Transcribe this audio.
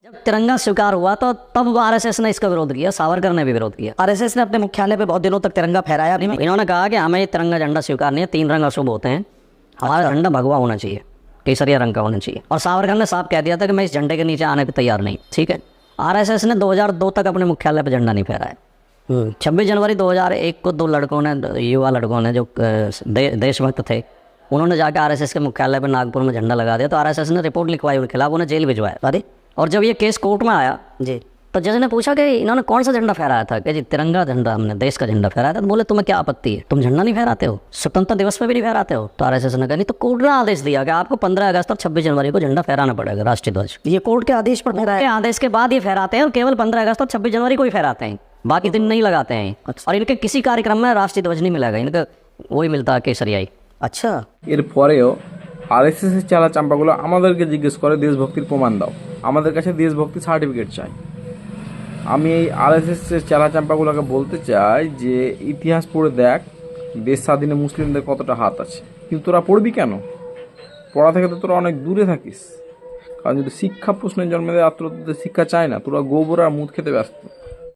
जब तिरंगा स्वीकार हुआ तो तब आरएसएस ने इसका विरोध किया, सावरकर ने भी विरोध किया। आरएसएस ने अपने मुख्यालय पे बहुत दिनों तक तिरंगा फहराया नहीं। इन्होंने कहा कि हमें ये तिरंगा झंडा स्वीकार नहीं है, 3 रंग अशुभ होते हैं, हमारा झंडा भगवा होना चाहिए, केसरिया रंग का होना चाहिए। और सावरकर ने साफ कह दिया था कि मैं इस झंडे के नीचे आने को तैयार नहीं। ठीक है, आरएसएस ने 2002 तक अपने मुख्यालय पर झंडा नहीं फहराया। 26 जनवरी 2001 को 2 लड़कों ने, युवा लड़कों ने जो देशभक्त थे, उन्होंने जाकर आरएसएस के मुख्यालय पर नागपुर में झंडा लगा दिया। तो आरएसएस ने रिपोर्ट लिखवाई, उनके खिलाफ उन्हें जेल भिजवाया। अरे, और जब ये केस कोर्ट में आया जी, तो जज ने पूछा कि इन्होंने कौन सा झंडा फहराया था, कि जी तिरंगा झंडा, हमने देश का झंडा फहराया था। तो बोले तुम्हें क्या आपत्ति है, तुम झंडा नहीं फहराते हो, स्वतंत्रता दिवस पे भी नहीं फहराते हो। तो आरएसएस ने कहा नहीं। तो कोर्ट ने आदेश दिया कि आपको 15 अगस्त और 26 जनवरी को झंडा फहराना पड़ेगा, राष्ट्रीय ध्वज। ये कोर्ट के आदेश पर फहराया, आदेश के बाद ये फहराते हैं और केवल 15 अगस्त और 26 जनवरी को ही फहराते हैं, बाकी दिन नहीं लगाते हैं। और इनके किसी कार्यक्रम में राष्ट्रीय ध्वज नहीं मिलेगा, इनका वही मिलता है, केसरियाई। अच्छा, এরপরেও আরএসএসের চালা চাম্পাগুলো আমাদেরকে জিজ্ঞেস করে দেশভক্তির প্রমাণ দাও, আমাদের কাছে দেশভক্তি সার্টিফিকেট চাই। আমি এই আরএসএসের চালা চাম্পাগুলোকে বলতে চাই যে ইতিহাস পড়ে দেখ, দেশ স্বাধীনে মুসলিমদের কতটা হাত আছে। কিন্তু তোরা পড়বি কেন? পড়া থেকে তো তোরা অনেক দূরে থাকিস। কারণ যদি শিক্ষা প্রশ্নের জন্মে দেয়, আত্মীয়দের শিক্ষা চায় না, তোরা গোবর আর মুদ খেতে ব্যস্ত।